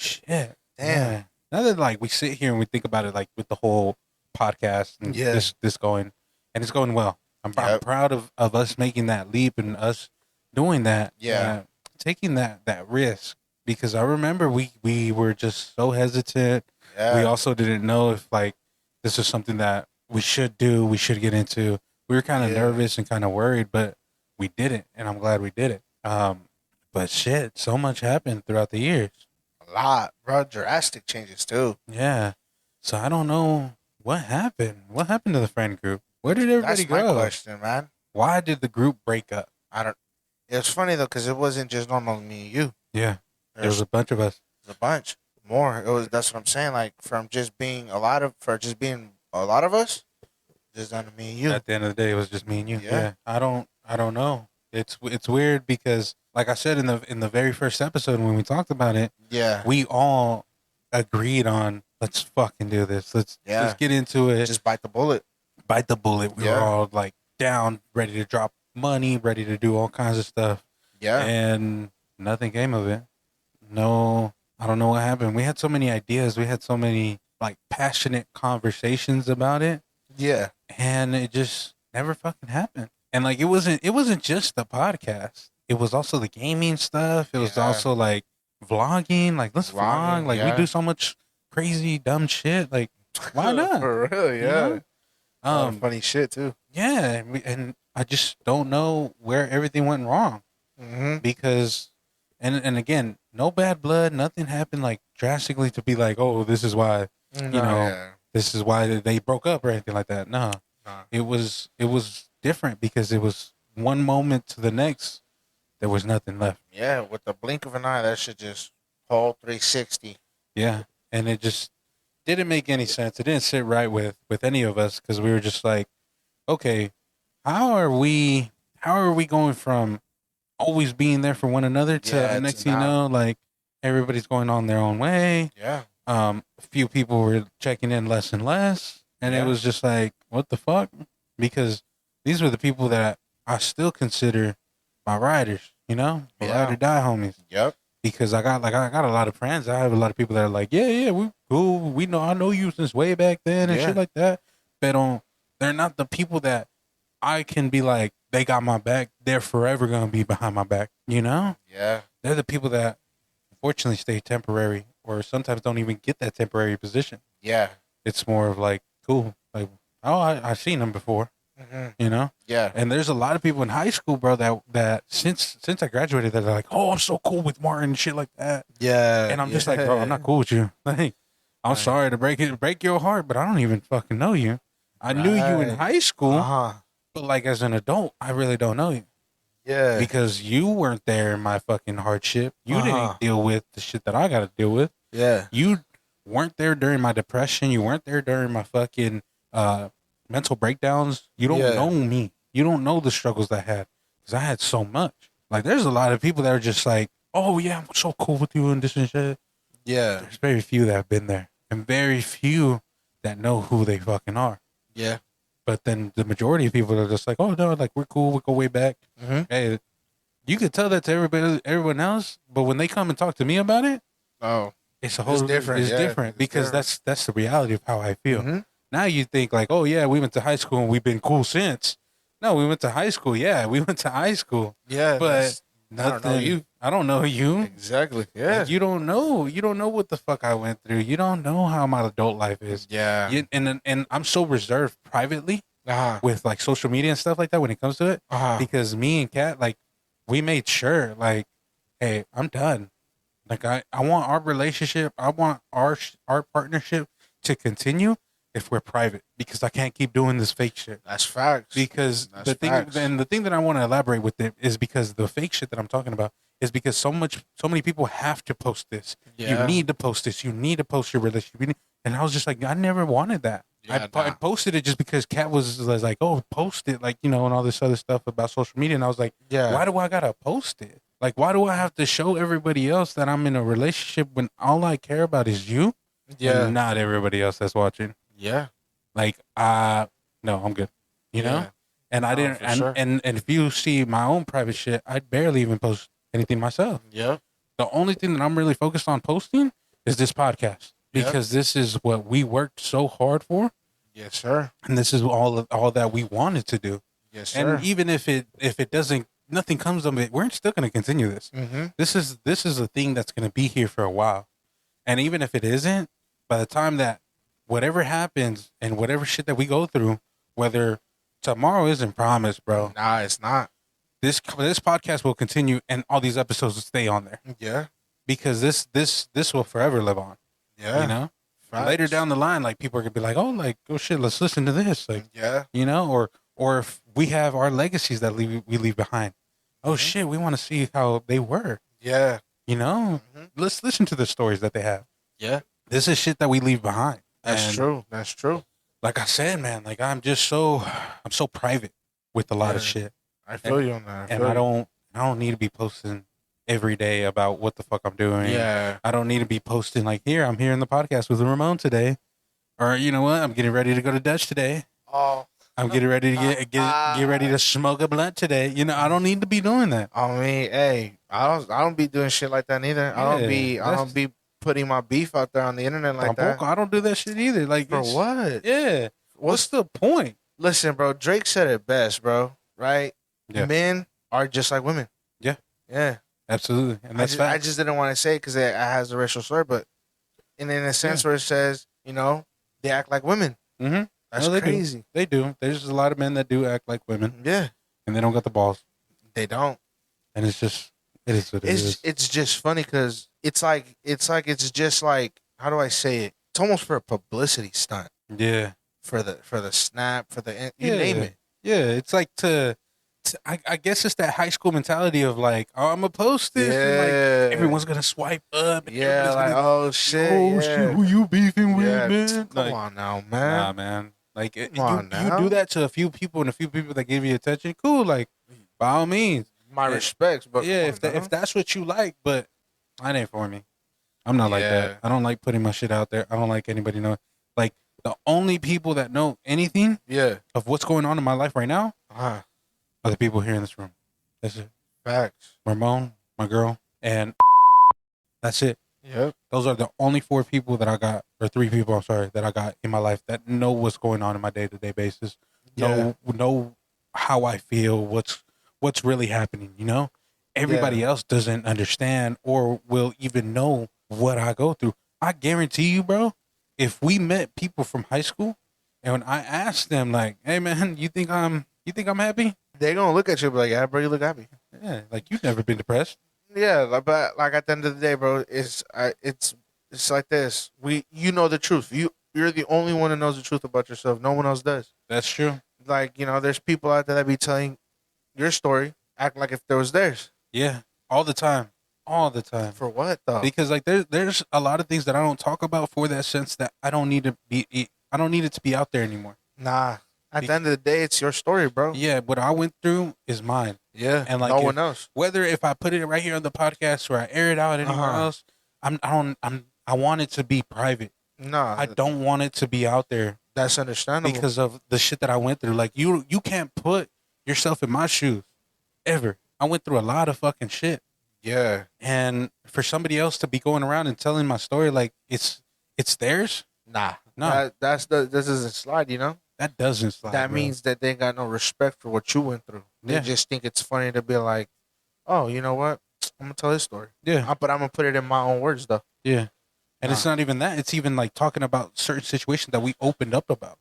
Shit. Damn. Yeah. Now that like we sit here and we think about it, like with the whole podcast and Yeah. this going, and it's going well. I'm Yep. proud of us making that leap and us doing that. Yeah. Taking that risk, because I remember we were just so hesitant. Yeah. We also didn't know if like this is something that we should do, we should get into. We were kind of nervous and kind of worried, but we did it, and I'm glad we did it. But shit, so much happened throughout the years. A lot, bro. Drastic changes too. Yeah. So I don't know what happened. What happened to the friend group? Where did everybody That's my go? question, man. Why did the group break up? I don't. It was funny though, because it wasn't just normal me and you. Yeah. There was There's a bunch of us. a bunch more. It was. That's what I'm saying. Like from just being a lot of us, just down to me and you. At the end of the day, it was just me and you. Yeah. I don't know. It's weird because, like I said in the very first episode when we talked about it, Yeah. we all agreed on let's fucking do this. Let's get into it. Just bite the bullet. Bite the bullet. We were all like down, ready to drop money, ready to do all kinds of stuff. Yeah. And nothing came of it. No, I don't know what happened. We had so many ideas. We had so many like passionate conversations about it. Yeah. And it just never fucking happened. And like it wasn't just the podcast. It was also the gaming stuff. It was also like vlogging. Like let's vlog. Like we do so much crazy dumb shit. Like why not? For real, yeah. You know? Funny shit too. Yeah, and I just don't know where everything went wrong. Mm-hmm. Because and again, no bad blood, nothing happened like drastically to be like, oh, this is why this is why they broke up or anything like that. No. It was different because it was one moment to the next, there was nothing left. Yeah, with the blink of an eye, that should just whole 360. Yeah, and it just didn't make any sense. It didn't sit right with any of us because we were just like, okay, how are we going from always being there for one another to next thing you know, like everybody's going on their own way. Yeah. A few people were checking in less and less, and it was just like, what the fuck? Because these were the people that I still consider my riders, you know, my ride or die homies. Yep. Because I got a lot of friends. I have a lot of people that are like, yeah, we cool. We know, I know you since way back then and shit like that. But they're not the people that I can be like, they got my back. They're forever gonna be behind my back. You know? Yeah. They're the people that unfortunately stay temporary, or sometimes don't even get that temporary position. Yeah. It's more of like, cool, like, oh, I've seen them before. Mm-hmm. You know? Yeah. And there's a lot of people in high school, bro, that since I graduated, that are like, oh, I'm so cool with Martin and shit like that. Yeah. And I'm just like, bro, I'm not cool with you. Like, I'm sorry to break your heart, but I don't even fucking know you. I knew you in high school, but like as an adult, I really don't know you. Yeah. Because you weren't there in my fucking hardship. You didn't deal with the shit that I got to deal with. Yeah. You weren't there during my depression. You weren't there during my fucking mental breakdowns. You don't know me. You don't know the struggles I had, because I had so much. Like, there's a lot of people that are just like, oh yeah, I'm so cool with you and this and shit. Yeah. There's very few that have been there, and very few that know who they fucking are. Yeah. But then the majority of people are just like, oh no, like we're cool, we go way back. Mm-hmm. Hey, you could tell that to everyone else, but when they come and talk to me about it, it's a whole different. It's different because different. that's the reality of how I feel. Mm-hmm. Now you think like, oh yeah, we went to high school and we've been cool since. No, we went to high school. Yeah, we went to high school. Yeah, but nothing. I don't know you. Exactly. Yeah. Like, you don't know. You don't know what the fuck I went through. You don't know how my adult life is. Yeah. And I'm so reserved privately with like social media and stuff like that when it comes to it, because me and Kat, like, we made sure, like, hey, I'm done. Like, I want our relationship, I want our partnership to continue if we're private, because I can't keep doing this fake shit. That's facts. Because the thing that I want to elaborate with it is because the fake shit that I'm talking about is because so many people have to post this. Yeah. You need to post this. You need to post your relationship. And I was just like, I never wanted that. Yeah, I posted it just because Kat was like, oh, post it, like, you know, and all this other stuff about social media. And I was like, why do I gotta post it? Like, why do I have to show everybody else that I'm in a relationship when all I care about is you? Yeah. And not everybody else that's watching. Yeah. Like, no, I'm good. You know? And I didn't, and if you see my own private shit, I barely even post anything myself. Yeah. The only thing that I'm really focused on posting is this podcast. Because this is what we worked so hard for. Yes, sir. And this is all that we wanted to do. Yes, sir. And even if it doesn't, nothing comes of it, we're still going to continue this. Mm-hmm. This is a thing that's going to be here for a while. And even if it isn't, by the time that whatever happens and whatever shit that we go through, whether tomorrow isn't promised, bro. Nah, it's not. This podcast will continue and all these episodes will stay on there. Yeah. Because this will forever live on. Yeah. You know? Facts. Later down the line, like people are gonna be like, oh, like, oh shit, let's listen to this. Like, yeah. You know, or if we have our legacies that we leave behind. Oh shit, we want to see how they were. Yeah. You know? Let's listen to the stories that they have. Yeah. This is shit that we leave behind. That's true. That's true. Like I said, man, like I'm so private with a lot of shit. I feel you on that. I don't need to be posting every day about what the fuck I'm doing. Yeah. I don't need to be posting like, here, I'm here in the podcast with Ramon today. Or you know what? I'm getting ready to go to Dutch today. Oh. I'm getting ready to get ready to smoke a blunt today. You know, I don't need to be doing that. I mean, hey, I don't be doing shit like that neither. Yeah, I don't be putting my beef out there on the internet like that. I don't do that shit either. Like For what? Yeah. What's the point? Listen, bro, Drake said it best, bro. Right? Yeah. Men are just like women. Yeah. Yeah. Absolutely. And that's I just didn't want to say it because it has a racial slur, but in a sense where it says, you know, they act like women. Mm-hmm. That's crazy. They do. There's a lot of men that do act like women. Yeah. And they don't got the balls. They don't. And it is what it is. It's just funny because it's just like, how do I say it? It's almost for a publicity stunt. Yeah. For the snap, for the you name it. Yeah, it's like I guess it's that high school mentality of like, oh, I'm gonna post this. Yeah. And like, everyone's gonna swipe up. Yeah, like, oh shit. Oh shit, who you beefing with, man? Come on now, man. Nah, man. Like you now. do that to a few people and a few people that give you attention. Cool, like by all means. My respects, but yeah, if that's what you like, but that ain't for me. I'm not like that. I don't like putting my shit out there. I don't like anybody knowing. Like the only people that know anything, of what's going on in my life right now, are the people here in this room. That's it. Facts. Ramon, my girl, and that's it. Yep. Those are the only 4 people that I got, or 3 people, I'm sorry, that I got in my life that know what's going on in my day-to-day basis. Know how I feel, what's really happening, you know? Everybody else doesn't understand or will even know what I go through. I guarantee you, bro, if we met people from high school and when I asked them like, hey man, you think I'm happy? They're gonna look at you and be like, yeah, bro, you look happy. Yeah, like you've never been depressed. Yeah, but like at the end of the day, bro, it's like this. You know the truth. You're the only one that knows the truth about yourself. No one else does. That's true. Like, you know, there's people out there that be telling your story, act like if there was theirs. Yeah, all the time. All the time. For what though? Because like there's a lot of things that I don't talk about for that sense that I don't need it to be out there anymore. Nah. At the end of the day, it's your story, bro. Yeah, what I went through is mine. Yeah, and like no one else. Whether if I put it right here on the podcast or I air it out anywhere else, I want it to be private. Nah, I don't want it to be out there. That's understandable because of the shit that I went through. Like you can't put yourself in my shoes, ever. I went through a lot of fucking shit. Yeah, and for somebody else to be going around and telling my story like it's theirs, no, this doesn't slide. You know. That doesn't slide. That means that they got no respect for what you went through. They just think it's funny to be like, oh, you know what? I'm going to tell his story. Yeah. But I'm going to put it in my own words, though. Yeah. And it's not even that. It's even like talking about certain situations that we opened up about.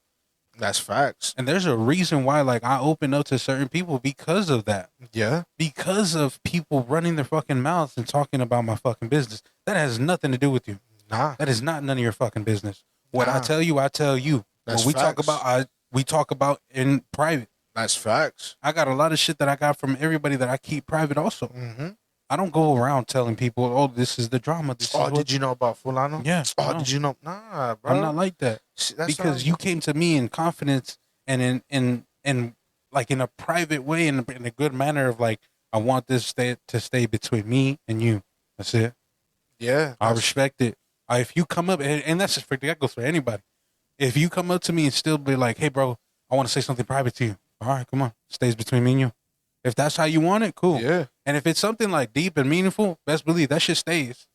That's facts. And there's a reason why, like, I opened up to certain people because of that. Yeah. Because of people running their fucking mouths and talking about my fucking business. That has nothing to do with you. Nah. That is not none of your fucking business. What I tell you, I tell you. That's what we facts. talk about, we talk about in private. That's facts. I got a lot of shit that I got from everybody that I keep private also. Mm-hmm. I don't go around telling people, oh, this is the drama. Did you know about Fulano? Yeah. Oh, did you know? Nah, bro. I'm not like that. Because you came to me in confidence and in like in a private way, in a good manner of like, I want this to stay between me and you. That's it. Yeah. I respect it. If you come up, and that's just that goes for anybody. If you come up to me and still be like, hey, bro, I want to say something private to you. All right, come on. Stays between me and you. If that's how you want it, cool. Yeah. And if it's something like deep and meaningful, best believe that shit stays.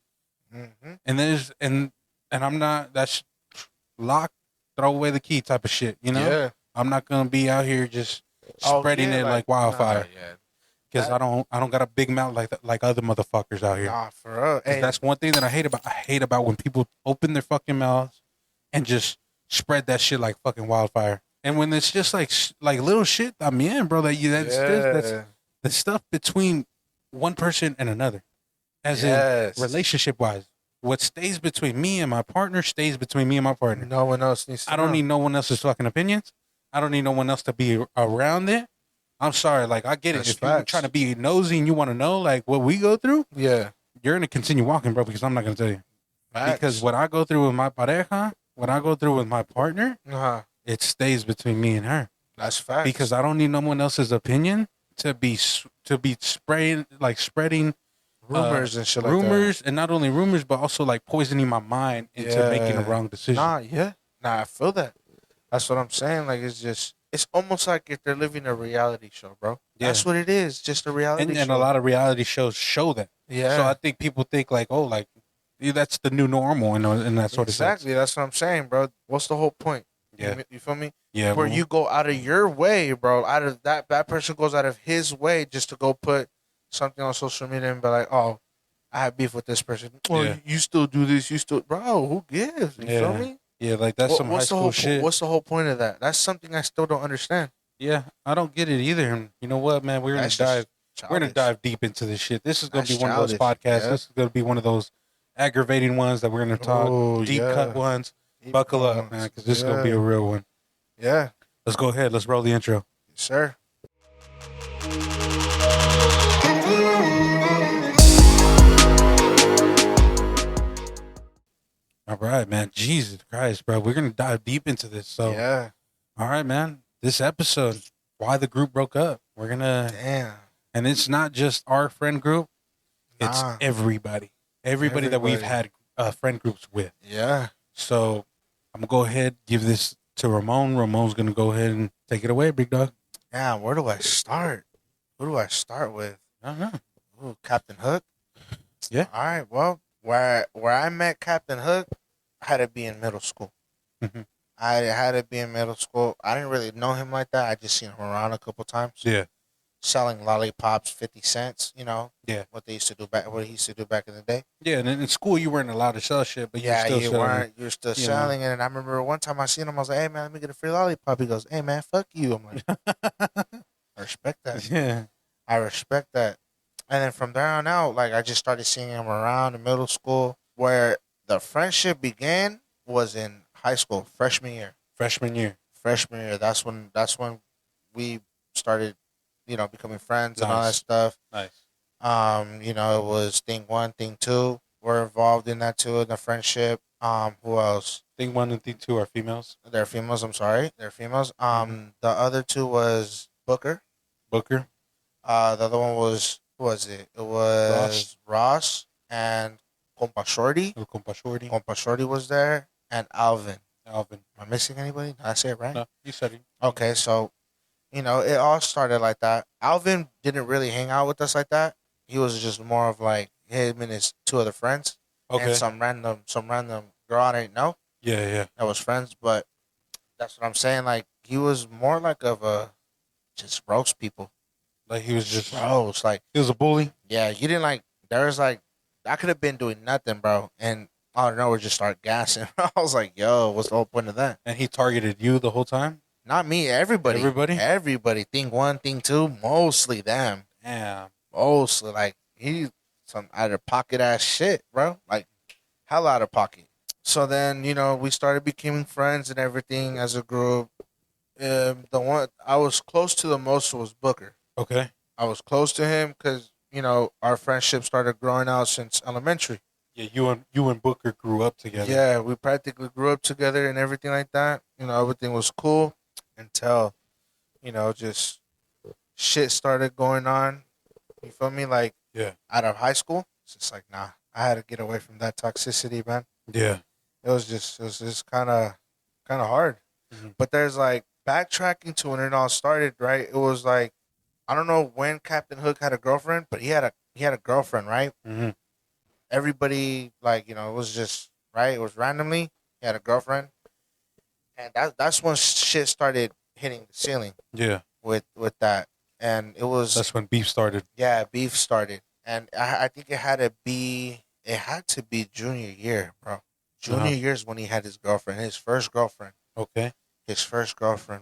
Mm-hmm. And I'm not, that's lock, throw away the key type of shit, you know? Yeah. I'm not going to be out here just spreading it like wildfire. Yeah. Because I don't got a big mouth like other motherfuckers out here. Nah, for real. Hey, That's one thing that I hate about. I hate about when people open their fucking mouths and just spread that shit like fucking wildfire. And when it's just like little shit, I mean, bro, that's the stuff between one person and another, as in relationship wise. What stays between me and my partner stays between me and my partner. No one else needs to I don't need no one else's fucking opinions. I don't need no one else to be around it. I'm sorry, like I get it. If you're trying to be nosy and you want to know like what we go through, yeah, you're gonna continue walking, bro, because I'm not gonna tell you. Facts. Because what I go through with my pareja, what I go through with my partner, it stays between me and her. That's facts. Because I don't need no one else's opinion to be spreading rumors and shit like rumors, and not only rumors, but also like poisoning my mind into making a wrong decision. Nah, I feel that. That's what I'm saying. Like it's almost like if they're living a reality show, bro. Yeah. That's what it is. Just a reality show. And a lot of reality shows show that. Yeah. So I think people think like, oh, like that's the new normal and that sort of thing. Exactly. That's what I'm saying, bro. What's the whole point? Yeah. You feel me? Yeah. Where you go out of your way, bro. Out of that person goes out of his way just to go put something on social media and be like, oh, I have beef with this person. Oh, you still do this. You still, bro. Who gives? You feel me? Yeah, like that's some high school shit. What's the whole point of that? That's something I still don't understand. Yeah, I don't get it either. And you know what, man? We're gonna dive deep into this shit. This is gonna be one of those podcasts. Yeah. This is gonna be one of those aggravating ones that we're gonna talk deep cut ones. Buckle up, man, because this is gonna be a real one. Yeah. Let's go ahead. Let's roll the intro. Yes, sir. All right, man. Jesus Christ, bro. We're going to dive deep into this. So, yeah. All right, man. This episode, why the group broke up. We're going to. Damn. And it's not just our friend group. It's everybody. Everybody that we've had friend groups with. Yeah. So, I'm going to go ahead, give this to Ramon. Ramon's going to go ahead and take it away, big dog. Yeah, where do I start? Who do I start with? I don't know. Ooh, Captain Hook? Yeah. All right, well, where I met Captain Hook, I had to be in middle school. Mm-hmm. I had to be in middle school. I didn't really know him like that. I just seen him around a couple times. Yeah. Selling lollipops, 50 cents, you know? Yeah. What he used to do back in the day. Yeah, and in school you weren't allowed to sell shit, but you were still selling it. And I remember one time I seen him, I was like, hey, man, let me get a free lollipop. He goes, hey, man, fuck you. I'm like, I respect that. Yeah. I respect that. And then from there on out, like, I just started seeing him around in middle school. Where the friendship began was in high school, freshman year. Freshman year. That's when we started, becoming friends and all that stuff. Nice. It was thing 1, thing 2. We're involved in that too, in the friendship. Who else? Thing 1 and thing 2 are females. They're females. I'm sorry, they're females. The other two was Booker. The other one was, who was it? It was Ross and Compa Shorty. Compa Shorty was there, and Alvin. Am I missing anybody? Did I say it right? No, you said it. Okay, so, it all started like that. Alvin didn't really hang out with us like that. He was just more of like him and his 2 other friends. Okay. And some random girl I didn't know. Yeah. That was friends, but that's what I'm saying. Like, he was more like of a just roast people. Like, he was just roast. Like, he was a bully. Yeah, you didn't like. There was like, I could have been doing nothing, bro, and out of nowhere just start gassing. I was like, yo, what's the whole point of that? And he targeted you the whole time? Not me, everybody. Everybody. Thing 1, thing 2, mostly them. Yeah. Mostly, like, he some out of pocket ass shit, bro. Like, hell out of pocket. So then, we started becoming friends and everything as a group. The one I was close to the most was Booker. Okay. I was close to him because, our friendship started growing out since elementary. Yeah, you and Booker grew up together. Yeah, we practically grew up together and everything like that. Everything was cool until, just shit started going on. You feel me? Like, yeah, out of high school, it's just like, nah, I had to get away from that toxicity, man. Yeah. It was just kind of hard. Mm-hmm. But there's like backtracking to when it all started, right? It was like, I don't know when Captain Hook had a girlfriend, but he had a girlfriend, right? Mm-hmm. everybody, like, it was just right. It was randomly. He had a girlfriend, and that's when shit started hitting the ceiling Yeah. with that, and it was That's when beef started. yeah, beef started, and I think it had to be junior year, bro. Uh-huh. Junior year is when he had his girlfriend, his first girlfriend, Okay.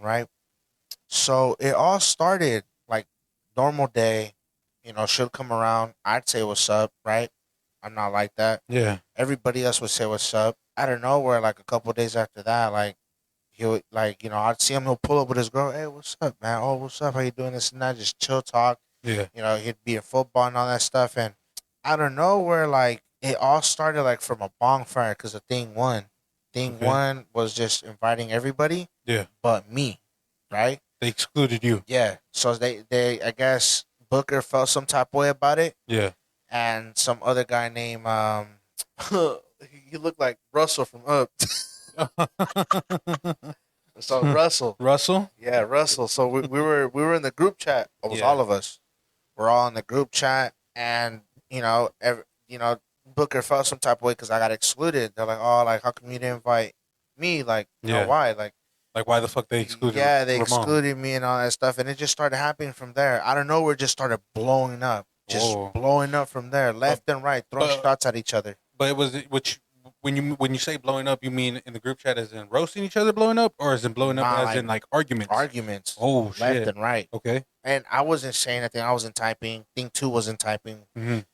right? So it all started like normal day, she'll come around. I'd say what's up, right? I'm not like that. Yeah. Everybody else would say what's up. Out of nowhere, like a couple days after that, like he would like, I'd see him, he'll pull up with his girl, hey, what's up, man? Oh, what's up? How you doing? This and that, just chill talk. Yeah. He'd be in football and all that stuff. And out of nowhere, like it all started like from a bonfire because the thing one. Thing Okay. one was just inviting everybody Yeah. but me, right? They excluded you. Yeah. So they I guess Booker felt some type of way about it, Yeah. and some other guy named he looked like Russell from Up. So Russell, Russell? yeah, Russell. So we were in the group chat. It was Yeah. all of us. We're all in the group chat, and Booker felt some type of way because I got excluded. They're like, oh, like how come you didn't invite me? Like, Yeah. why? Like, Like, why the fuck they excluded yeah, they Ramon? excluded me and all that stuff, and it just started happening from there. I don't know where it just started blowing up, just Whoa. blowing up from there, left and right, throwing but- shots at each other. But it was which when you say blowing up, you mean in the group chat as in roasting each other blowing up, or as in blowing up Nah, as like in like arguments? Arguments, Oh left shit. and right, Okay. and I wasn't saying anything. I wasn't typing. Thing two wasn't typing. Mhm.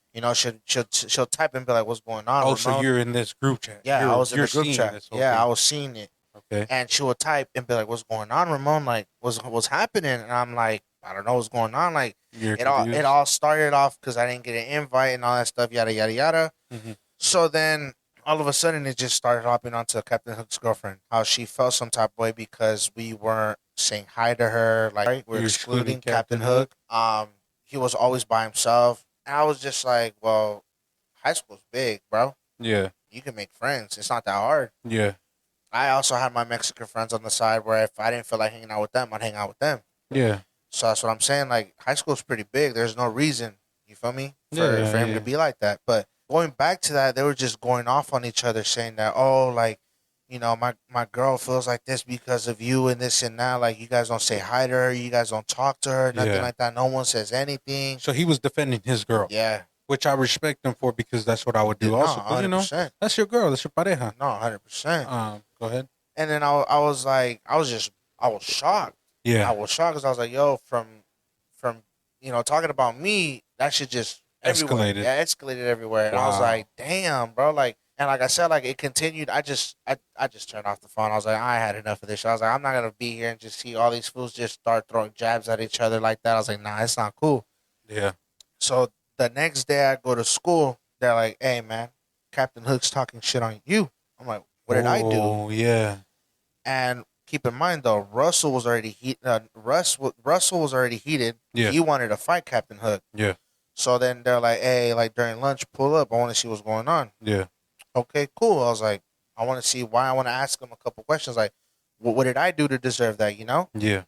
She'll type and be like, "What's going on?" Oh, so Ramon?" you're in this group chat? Yeah, I was in the group seeing chat. this, Yeah, okay. I was seeing it, Okay. and she would type and be like, "What's going on, Ramon? Like, what's happening?" And I'm like, "I don't know what's going on." Like, You're it confused? all started off because I didn't get an invite and all that stuff, yada yada yada. Mhm. So then all of a sudden it just started hopping onto Captain Hook's girlfriend. How she felt some type of way because we weren't saying hi to her. Like, right? We're You're excluding excluding Captain Captain Hook. He was always by himself. And I was just like, well, high school's big, bro. Yeah. You can make friends. It's not that hard. Yeah. I also had my Mexican friends on the side where if I didn't feel like hanging out with them, I'd hang out with them. Yeah. So that's what I'm saying. Like, high school's pretty big. There's no reason, you feel me, for him Yeah. to be like that. But going back to that, they were just going off on each other, saying that, oh, like, my girl feels like this because of you and this and that. Like, you guys don't say hi to her. You guys don't talk to her. Nothing Yeah. like that. No one says anything. So he was defending his girl, Yeah. which I respect him for because that's what I would do No, also. 'Cause, 100%. that's your girl. That's your pareja. No, 100%. Go ahead. And then I was like, I was shocked. Yeah. I was shocked because I was like, yo, from talking about me, that shit just everywhere. Escalated. Yeah, escalated everywhere. And I was Wow. like, damn, bro. Like, and like I said, like it continued. I just turned off the phone. I was like, I had enough of this shit. I was like, I'm not gonna be here and just see all these fools just start throwing jabs at each other like that. I was like, nah, it's not cool. Yeah. So the next day I go to school, they're like, hey man, Captain Hook's talking shit on you. I'm like, what did I do? Oh, yeah. And keep in mind though, Russell was already Russell was already heated. Yeah. He wanted to fight Captain Hook. Yeah. So then they're like, hey, like during lunch, pull up. I want to see what's going on. Yeah. Okay, cool. I was like, I want to see why. I want to ask him a couple questions. Like, what did I do to deserve that? Yeah.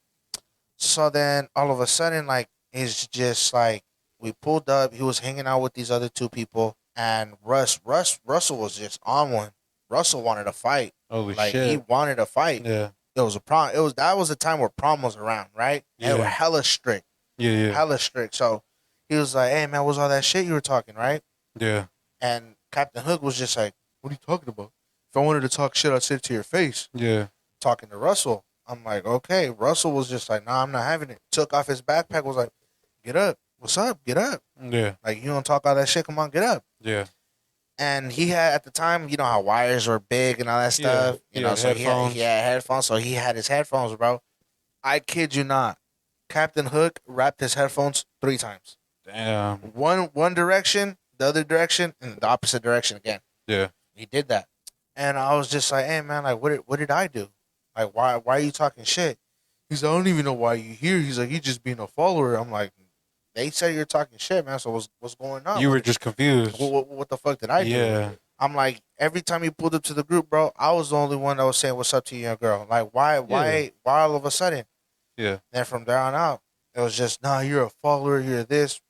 So then all of a sudden, like, it's just like we pulled up. He was hanging out with these other two people, and Russell was just on one. Russell wanted to fight. Holy Like shit. he wanted to fight. Yeah. It was a prom. That was the time where prom was around, right? And they were Yeah. hella strict, Yeah. hella strict. So he was like, "Hey man, what's all that shit you were talking, right?" Yeah. And Captain Hook was just like, "What are you talking about? If I wanted to talk shit, I'd say it to your face." Yeah. Talking to Russell, I'm like, "Okay." Russell was just like, "Nah, I'm not having it." Took off his backpack, was like, "Get up. What's up? Get up. Yeah. Like you don't talk all that shit. Come on, get up." Yeah. And he had at the time, you know how wires were big and all that Yeah, stuff. yeah, So headphones. he had headphones. So he had his headphones, bro. I kid you not. Captain Hook wrapped his headphones 3 times. Damn. One direction, the other direction, and the opposite direction again. Yeah. He did that. And I was just like, hey man, like what did I do? Like why are you talking shit? He's like, I don't even know why you here. He's like, you just being a follower. I'm like, they said you're talking shit, man. So what's going on? You were just confused. What the fuck did I do? Yeah. I'm like, every time you pulled up to the group, bro, I was the only one that was saying what's up to you and your girl. Like, why all of a sudden? Yeah. Then from there on out, it was just, nah, you're a follower, you're this.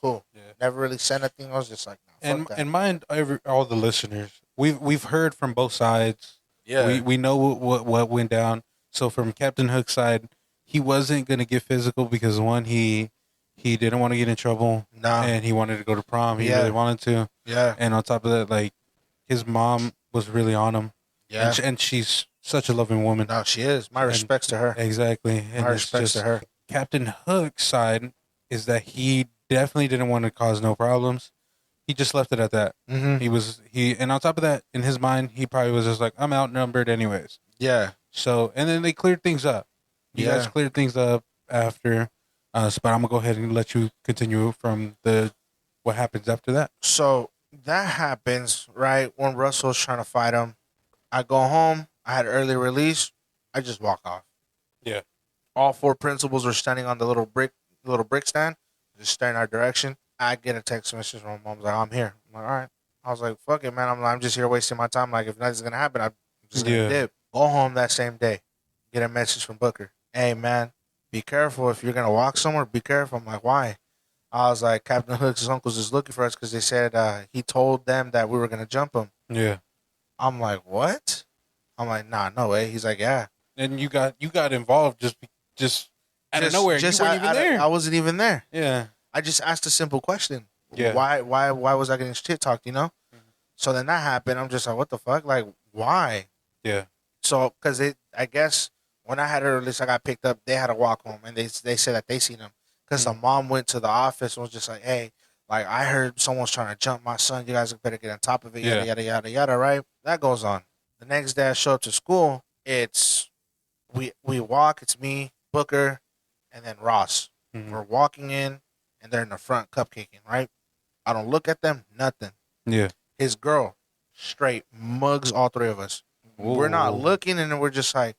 Cool. Yeah. Never really said anything. I was just like, nah, And that. and mind all the listeners, we've heard from both sides. Yeah. We know what went down. So from Captain Hook's side, he wasn't gonna get physical because one, he didn't want to get in trouble, Nah. and he wanted to go to prom. He Yeah. really wanted to, Yeah. and on top of that, like his mom was really on him, Yeah. and she's such a loving woman. No, she is. My And- respects to her. Exactly, and My it's respects just to her. Captain Hook's side is that he definitely didn't want to cause no problems. He just left it at that. Mm-hmm. And on top of that, in his mind, he probably was just like, I'm outnumbered anyways. Yeah. So, and then they cleared things up. You Yeah. guys cleared things up after, but I'm gonna go ahead and let you continue from what happens after that. So that happens, right? When Russell's trying to fight him, I go home. I had early release. I just walk off. Yeah. All four principals were standing on the little brick stand, just staring our direction. I get a text message from my mom's like, I'm here. I'm like, all right. I was like, fuck it, man. I'm just here wasting my time. Like, if nothing's gonna happen, I'm just gonna Yeah. dip. Go home that same day. Get a message from Booker. Hey, man, be careful if you're gonna walk somewhere. Be careful. I'm like, why? I was like, Captain Hook's uncles is looking for us because they said he told them that we were gonna jump him. Yeah. I'm like, what? I'm like, nah, no way. He's like, yeah. And you got involved just out of nowhere. You weren't even there. I wasn't even there. Yeah. I just asked a simple question. Yeah. Why was I getting shit talked, you know? So then that happened. I'm just like, what the fuck? Like, why? Yeah. So, because I guess when I had her release, I got picked up. They had to walk home, and they said that they seen him. Because the mom went to the office and was just like, hey, like, I heard someone's trying to jump my son. You guys better get on top of it, yada, Yeah. yada, yada, yada, right? That goes on. The next day I show up to school. It's, we walk. It's me, Booker, and then Ross. Mhm. We're walking in, and they're in the front cupcaking, right? I don't look at them, nothing. Yeah. His girl, straight, mugs all three of us. We're not Ooh. looking, and we're just like,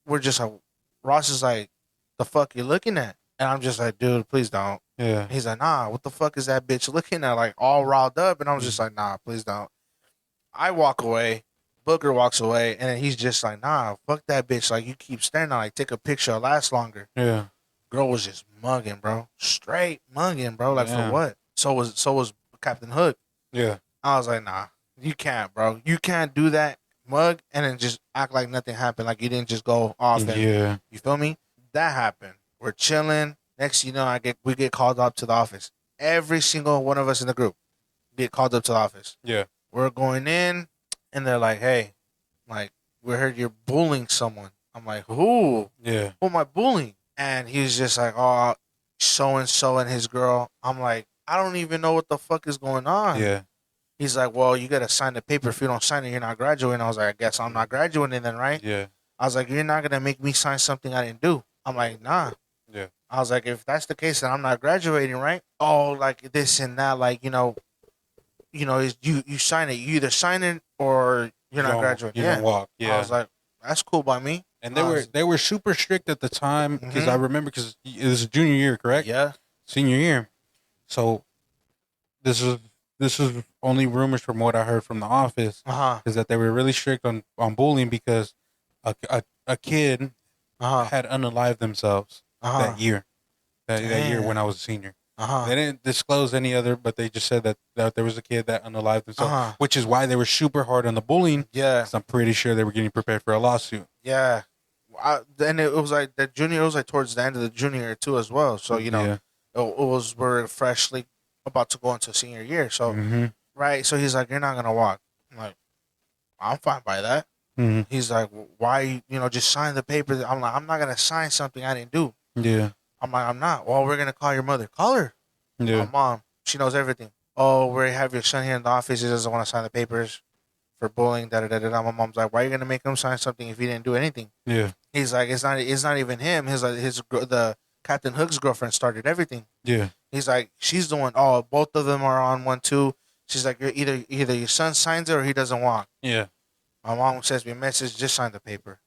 Ross is like, the fuck you looking at? And I'm just like, dude, please don't. Yeah. He's like, nah, what the fuck is that bitch looking at? Like, all riled up. And I was just like, nah, please don't. I walk away. Booker walks away. And then he's just like, nah, fuck that bitch. Like, you keep staring at, like, take a picture. It'll last longer. Yeah. Girl was just mugging, bro. Straight mugging, bro. Like, Yeah. for what? So was Captain Hook. Yeah. I was like, nah, you can't, bro. You can't do that, mug, and then just act like nothing happened. Like, you didn't just go off. And, Yeah. you feel me? That happened. We're chilling. Next, you know, we get called up to the office. Every single one of us in the group get called up to the office. Yeah. We're going in, and they're like, hey, like, we heard you're bullying someone. I'm like, who? Yeah. Who am I bullying? And he's just like, oh, so-and-so and his girl. I'm like, I don't even know what the fuck is going on. Yeah. He's like, well, you got to sign the paper. If you don't sign it, you're not graduating. I was like, I guess I'm not graduating then, right? Yeah. I was like, you're not going to make me sign something I didn't do. I'm like, nah. Yeah. I was like, if that's the case, then I'm not graduating, right? Oh, like this and that, like, you sign it. You either sign it or you're not graduating. You don't walk. Yeah. I was like, that's cool by me. And they were super strict at the time because I remember because it was junior year, correct? Yeah. Senior year. So this is only rumors from what I heard from the office Uh-huh. is that they were really strict on bullying because a kid Uh-huh. had unalived themselves Uh-huh. that year. That year Damn. when I was a senior. Uh-huh. They didn't disclose any other, but they just said that there was a kid that unalived himself, Uh-huh. which is why they were super hard on the bullying. Yeah. 'Cause I'm pretty sure they were getting prepared for a lawsuit. Yeah. Then it was like the junior, it was like towards the end of the junior year too as well. So, you know, Yeah. we're freshly about to go into senior year. So, Mm-hmm. right. So he's like, you're not going to walk. I'm like, I'm fine by that. Mm-hmm. He's like, why, just sign the paper. I'm like, I'm not going to sign something I didn't do. Yeah. I'm like, I'm not. Well, we're going to call your mother. Call her. Yeah. My mom, she knows everything. Oh, we have your son here in the office. He doesn't want to sign the papers for bullying. Da da da da. My mom's like, why are you going to make him sign something if he didn't do anything? Yeah. He's like, it's not even him. The Captain Hook's girlfriend started everything. Yeah. He's like, she's the one. Oh, both of them are on one too. She's like, either your son signs it or he doesn't walk. Yeah. My mom sends me a message, just sign the paper.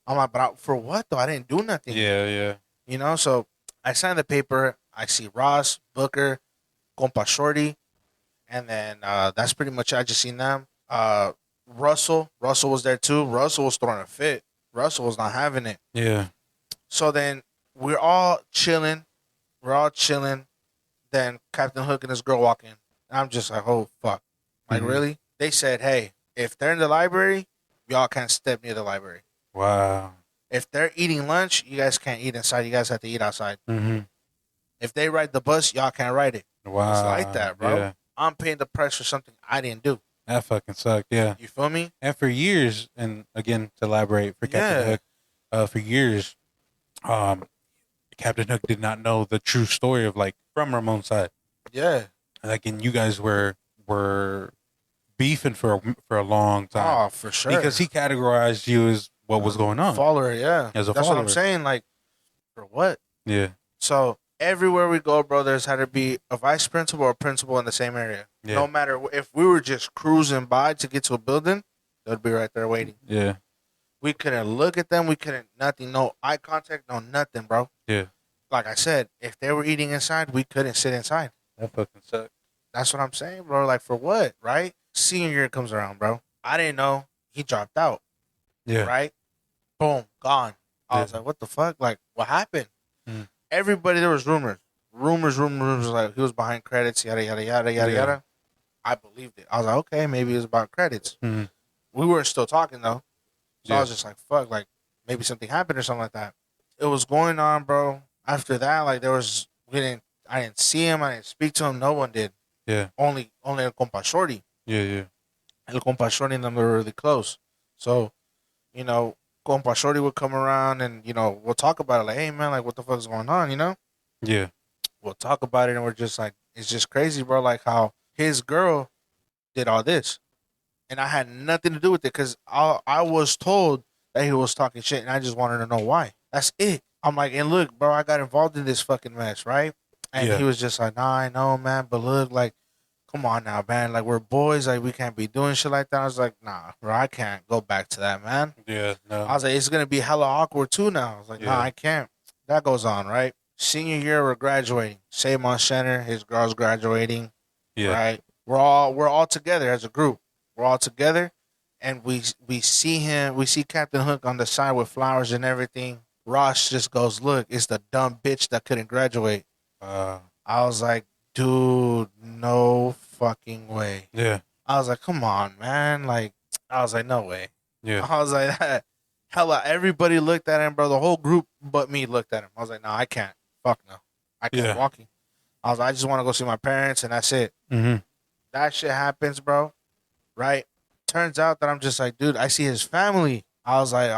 I'm like, but for what though? I didn't do nothing. Yeah. Yeah. So I signed the paper. I see Ross, Booker, Compa Shorty, and then that's pretty much it. I just seen them. Russell was there too. Russell was throwing a fit. Russell was not having it. Yeah. So then we're all chilling. Then Captain Hook and his girl walk in. And I'm just like, oh fuck, like Mhm. really? They said, hey, if they're in the library, y'all can't step near the library. Wow. If they're eating lunch, you guys can't eat inside. You guys have to eat outside. Mm-hmm. If they ride the bus, y'all can't ride it. It's like Wow. that, bro. Yeah. I'm paying the price for something I didn't do. That fucking sucked. Yeah. You feel me? And for years, and again to elaborate for Captain Yeah. Hook, for years, um, Captain Hook did not know the true story of like from Ramon's side. Yeah. Like, and you guys were beefing for a long time Oh, for sure. because he categorized you as what was going on Follower, yeah. as a That's what I'm follower. saying. Like, for what? Yeah. So everywhere we go, bro, there's had to be a vice principal or a principal in the same area. Yeah. No matter if we were just cruising by to get to a building, they'd be right there waiting. Yeah. We couldn't look at them. We couldn't nothing. No eye contact. No nothing, bro. Yeah. Like I said, if they were eating inside, we couldn't sit inside. That fucking sucked. That's what I'm saying, bro. Like for what, right? Senior year comes around, bro. I didn't know he dropped out. Yeah. Right? Boom, gone. I was Yeah. like, what the fuck? Like, what happened? Mm. Everybody, there was rumors. Rumors, like he was behind credits, yada, yada, yada, yada, Yeah. yada. I believed it. I was like, okay, maybe it was about credits. Mhm. We weren't still talking, though. So I Yeah. was just like, fuck, like, maybe something happened or something like that. It was going on, bro. After that, like, I didn't see him. I didn't speak to him. No one did. Yeah. Only El Compa Shorty. Yeah. Yeah. El Compa Shorty and them were really close. So, you know, Compa Shorty would come around and, you know, we'll talk about it. Like, hey, man, like, what the fuck is going on, you know? Yeah. We'll talk about it and we're just like, it's just crazy, bro. Like, how his girl did all this. And I had nothing to do with it because I was told that he was talking shit and I just wanted to know why. That's it. I'm like, and look, bro, I got involved in this fucking mess, right? And Yeah. he was just like, nah, I know, man, but look, like, come on now, man. Like, we're boys. Like, we can't be doing shit like that. I was like, nah, bro, I can't go back to that, man. Yeah. No. I was like, it's going to be hella awkward, too, now. I was like, Yeah. nah, I can't. That goes on, right? Senior year, we're graduating. Same on center. His girl's graduating, Yeah. right? We're all together as a group. We're all together, and we see him. We see Captain Hook on the side with flowers and everything. Ross just goes, look, it's the dumb bitch that couldn't graduate. I was like, dude, no fucking way. Yeah. I was like, come on, man. Like, I was like, no way. Yeah. I was like, hella, everybody looked at him, bro. The whole group but me looked at him. I was like, no, I can't. Fuck no. I can't Yeah. walk. I was like, I just want to go see my parents, and that's it. Mm-hmm. That shit happens, bro. Right? Turns out that I'm just like, dude, I see his family. I was like,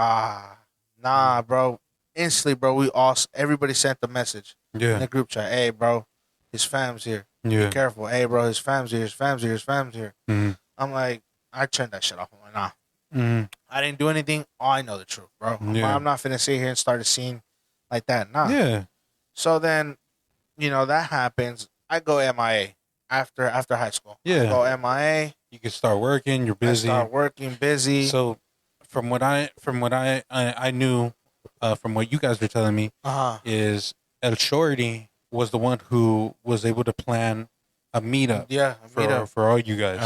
nah, bro. Instantly, bro, everybody sent the message in Yeah. the group chat. Hey, bro, his fam's here. Yeah. Be careful. Hey, bro, his fam's here. His fam's here. His fam's here. Mm-hmm. I'm like, I turned that shit off. I'm like, nah. Mm-hmm. I didn't do anything. Oh, I know the truth, bro. Yeah. I'm not finna sit here and start a scene like that. Nah. Yeah. So then, you know, that happens. I go MIA after high school. Yeah. I go MIA. You can start working. You're busy. I start working, busy. So, from what I knew, from what you guys were telling me, is El Shorty was the one who was able to plan a meetup Yeah, a for meetup. for all you guys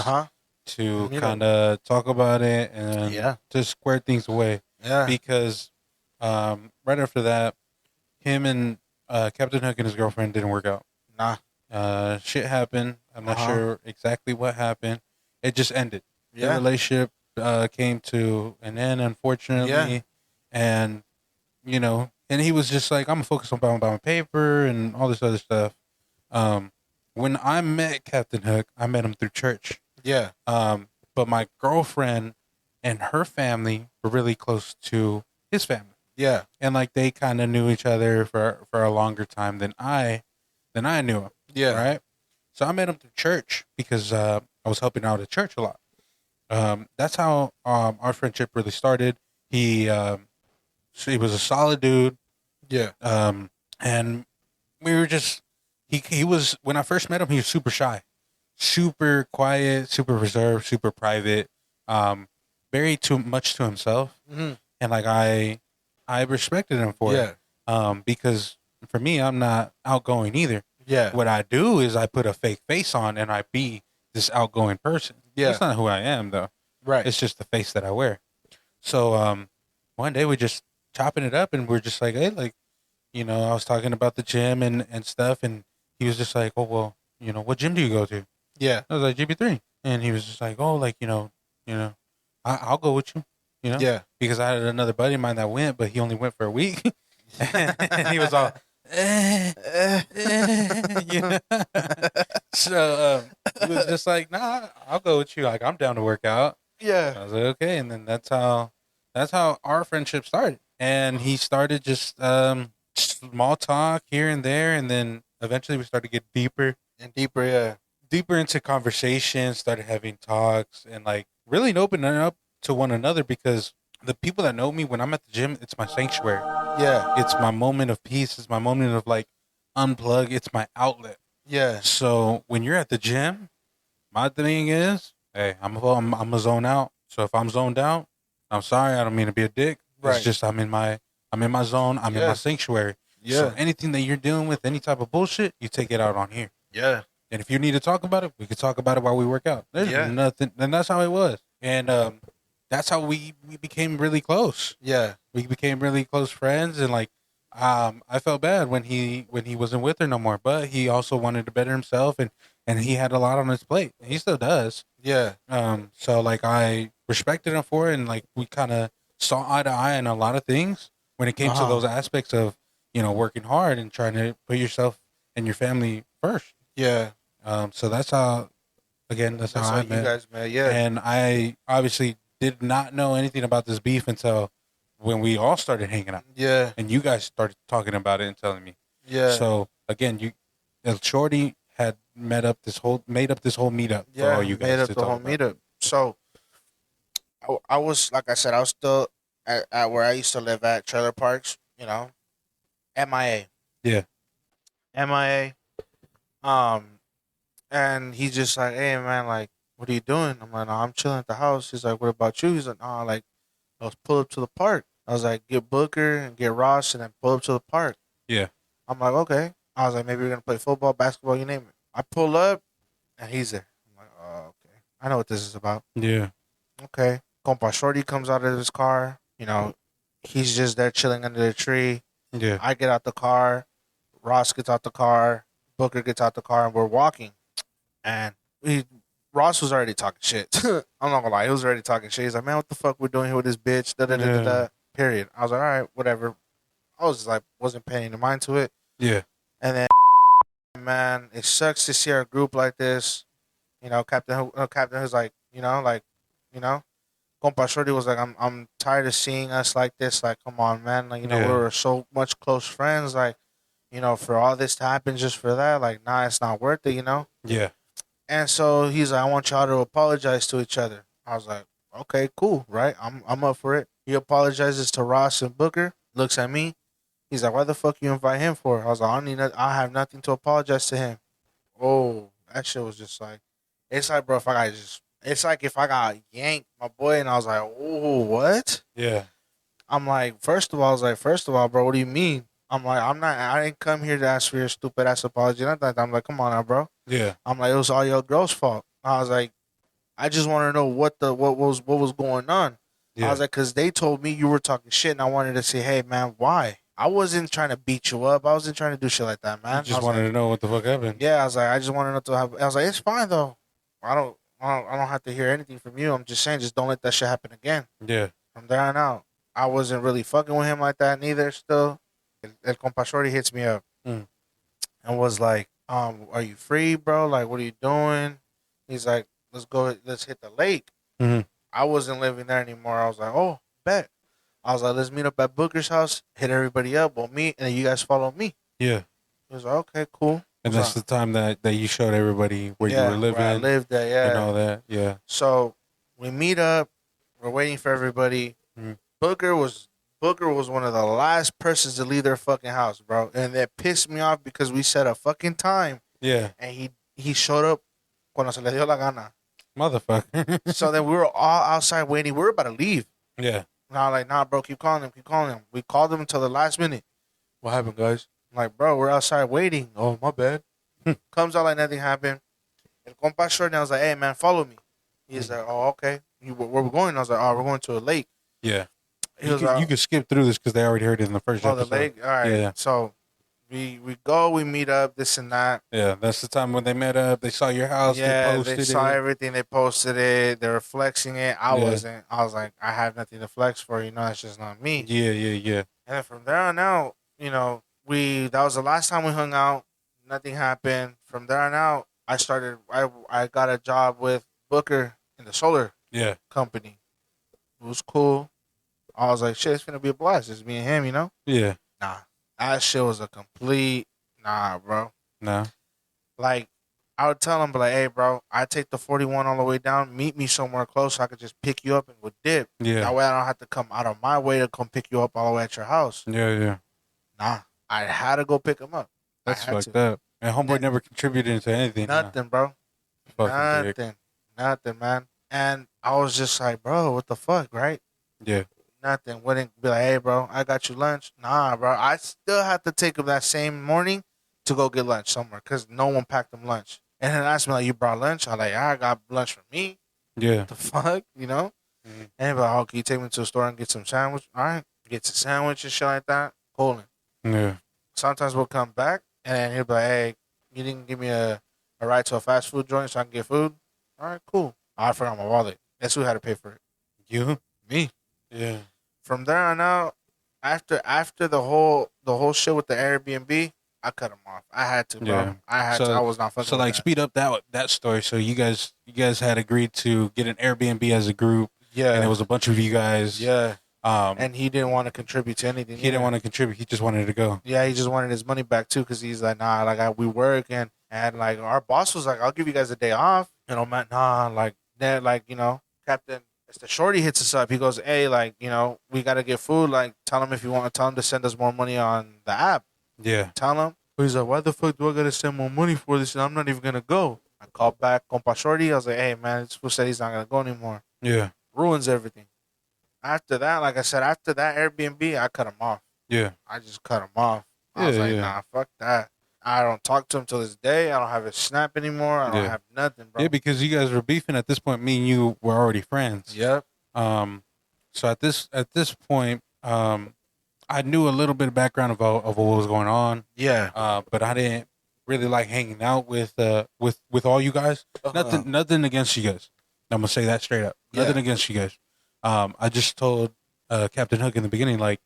to Meetup. kind of talk about it and Yeah. to square things away. Yeah. Because right after that, him and Captain Hook and his girlfriend didn't work out. Nah. Shit happened. I'm not sure exactly what happened. It just ended. The Yeah. relationship came to an end, unfortunately. Yeah. And, you know, and he was just like, I'm going to focus on my paper and all this other stuff. When I met Captain Hook, I met him through church. Yeah. But my girlfriend and her family were really close to his family. Yeah. And, like, they kind of knew each other for a longer time than I knew him. Yeah. Right? So I met him through church because I was helping out at church a lot. That's how our friendship really started. He was a solid dude. Yeah. And we were just he was, when I first met him, he was super shy, super quiet, super reserved, super private, very too much to himself. Mm-hmm. And like I respected him for it. Because for me, I'm not outgoing either. Yeah. What I do is I put a fake face on and I be this outgoing person. Yeah. That's not who I am, though. Right. It's just the face that I wear. So one day we just chopping it up and we're just like, hey, like, you know, I was talking about the gym and stuff, and he was just like, oh, well, you know, what gym do you go to? Yeah. I was like, GB3. And he was just like, oh, like, I'll go with you, Yeah. because I had another buddy of mine that went, but he only went for a week. And he was all, you know? So he was just like, nah, I'll go with you. Like, I'm down to work out. Yeah. I was like, okay. And then that's how our friendship started. And he started just small talk here and there. And then eventually we started to get deeper And deeper, yeah. into conversation, started having talks, and like really opening up to one another, because the people that know me, when I'm at the gym, it's my sanctuary. Yeah. It's my moment of peace. It's my moment of like unplug. It's my outlet. Yeah. So when you're at the gym, my thing is, hey, I'm a zone out. So if I'm zoned out, I'm sorry. I don't mean to be a dick. Right. It's just I'm in my zone. I'm in my sanctuary. So Yeah. anything that you're dealing with, any type of bullshit, you take it out on here. Yeah. And if you need to talk about it, we could talk about it while we work out. There's Yeah. nothing. And that's how it was. And that's how we became really close. Yeah. We became really close friends. And like, I felt bad when he wasn't with her no more. But he also wanted to better himself, and he had a lot on his plate. And he still does. Yeah. So like I respected him for it, and like we kind of saw eye to eye on a lot of things when it came to those aspects of, working hard and trying to put yourself and your family first. Yeah. So that's how I That's met. how you guys met. Yeah. And I obviously did not know anything about this beef until when we all started hanging out, Yeah. and you guys started talking about it and telling me. Yeah. So again, Shorty had made up this whole meetup for all you guys made up to the talk whole about. meetup. So I was, like I said, I was still at where I used to live at, Trailer Parks. MIA. Yeah. MIA. And he's just like, hey man, like, what are you doing? I'm like, no, I'm chilling at the house. He's like, what about you? He's like, no, like, let's pull up to the park. I was like, get Booker and get Ross and then pull up to the park. Yeah. I'm like, okay. I was like, maybe we're gonna play football, basketball, you name it. I pull up and he's there. I'm like, oh, okay. I know what this is about. Yeah. Okay. Compa Shorty comes out of his car. He's just there chilling under the tree. Yeah. I get out the car. Ross gets out the car. Booker gets out the car, and we're walking. And Ross was already talking shit. I'm not gonna lie, he was already talking shit. He's like, man, what the fuck we're doing here with this bitch? Da da da da da. Period. I was like, all right, whatever. I was just like, wasn't paying any mind to it. Yeah. And then, man, it sucks to see our group like this. Captain was like, Compa Shorty was like, I'm tired of seeing us like this. Like, come on, man. Like, we were so much close friends. Like, for all this to happen just for that, like, nah, it's not worth it, Yeah. And so he's like, I want y'all to apologize to each other. I was like, okay, cool, right? I'm up for it. He apologizes to Ross and Booker, looks at me. He's like, why the fuck you invite him for? I was like, I have nothing to apologize to him. Oh, that shit was just like, it's like, bro, it's like if I got yanked, my boy, and I was like, oh, what? Yeah. I'm like, first of all, bro, what do you mean? I'm like, I didn't come here to ask for your stupid ass apology. I'm like, come on now, bro. Yeah. I'm like, it was all your girl's fault. I was like, I just want to know what was going on. Yeah. I was like, because they told me you were talking shit, and I wanted to say, hey, man, why? I wasn't trying to beat you up. I wasn't trying to do shit like that, man. You just wanted to know what the fuck happened. Yeah, I was like, I just wanted to have. I was like, it's fine though. I don't have to hear anything from you. I'm just saying, just don't let that shit happen again. Yeah. From there on out, I wasn't really fucking with him like that neither. Still, El Compa Shorty hits me up and was like, are you free, bro? Like, what are you doing? He's like, let's hit the lake. Mm-hmm. I wasn't living there anymore. I was like, oh, bet. I was like, let's meet up at Booker's house, hit everybody up, we'll meet, and then you guys follow me. Yeah. He was like, okay, cool. And that's the time that you showed everybody where you were living. Where I lived there, yeah. And all that, yeah. So we meet up. We're waiting for everybody. Mm-hmm. Booker was one of the last persons to leave their fucking house, bro. And that pissed me off because we set a fucking time. Yeah. And he showed up cuando se le dio la gana. Motherfucker. So then we were all outside waiting. We were about to leave. Yeah. And I was like, nah, bro, keep calling him. We called him until the last minute. What happened, guys? I'm like, bro, we're outside waiting. Oh, my bad. Comes out like nothing happened. And Compa Shorty, I was like, hey, man, follow me. He's like, oh, okay. Where we going? I was like, oh, we're going to a lake. Yeah. You could skip through this because they already heard it in the first episode. The lake? All right. Yeah. So we meet up, this and that. Yeah, that's the time when they met up. They saw your house. Yeah, They they posted saw it. everything. They posted it. They were flexing it. I Yeah. wasn't. I was like, I have nothing to flex for. It's just not me. Yeah, yeah, yeah. And then from there on out, that was the last time we hung out. Nothing happened. From there on out, I got a job with Booker in the solar Yeah, company. It was cool. I was like, shit, it's gonna be a blast. It's me and him. yeah. Nah, that shit was a complete bro. No. Like, I would tell him, but like, hey, bro, I take the 41 all the way down. Meet me somewhere close so I could just pick you up and would dip. Yeah. That way I don't have to come out of my way to come pick you up all the way at your house. Yeah, yeah. Nah, I had to go pick him up. That's fucked up. And homeboy never contributed to anything. Nothing, bro. Fucking dick. Nothing, man. And I was just like, bro, what the fuck, right? Yeah. Nothing. Wouldn't be like, hey, bro, I got you lunch. Nah, bro. I still had to take him that same morning to go get lunch somewhere because no one packed him lunch. And then asked me, like, you brought lunch? I'm like, I got lunch for me. Yeah. What the fuck, Mm-hmm. And he'd be like, oh, can you take me to the store and get some sandwich? All right. Get some sandwich and shit like that. Cool. Yeah. Sometimes we'll come back and then he'll be like, hey, you didn't give me a ride to a fast food joint so I can get food? All right, cool. I forgot my wallet. Guess who had to pay for it? You? Me. Yeah. From there on out, after the whole shit with the Airbnb, I cut him off. I had to, bro. Yeah. I was not fucking. So like, with that. speed up that story. So you guys had agreed to get an Airbnb as a group. Yeah. And it was a bunch of you guys. Yeah. And And he didn't want to contribute to anything. he didn't want to contribute. He just wanted to go. Yeah, he just wanted his money back too, because he's like, nah, like we work and like our boss was like, I'll give you guys a day off. Man, nah, like that, like Captain. It's the shorty hits us up. He goes, hey, like we gotta get food. Like tell him if you want to tell him to send us more money on the app. Yeah. Tell him. He's like, why the fuck do I gotta send more money for this? And I'm not even gonna go. I called back Compa Shorty. I was like, hey man, this fool said he's not gonna go anymore. Yeah. Ruins everything. After that, like I said, after that Airbnb, I cut him off. Yeah. I just cut him off. I was Yeah, like, yeah. nah, fuck that. I don't talk to him till this day. I don't have his snap anymore. I don't Yeah. have nothing, bro. Yeah, because you guys were beefing at this point. Me and you were already friends. Yep. So at this point, I knew a little bit of background of what was going on. Yeah. But I didn't really like hanging out with all you guys. Nothing against you guys. I'm gonna say that straight up. Yeah. Nothing against you guys. I just told Captain Hook in the beginning, like,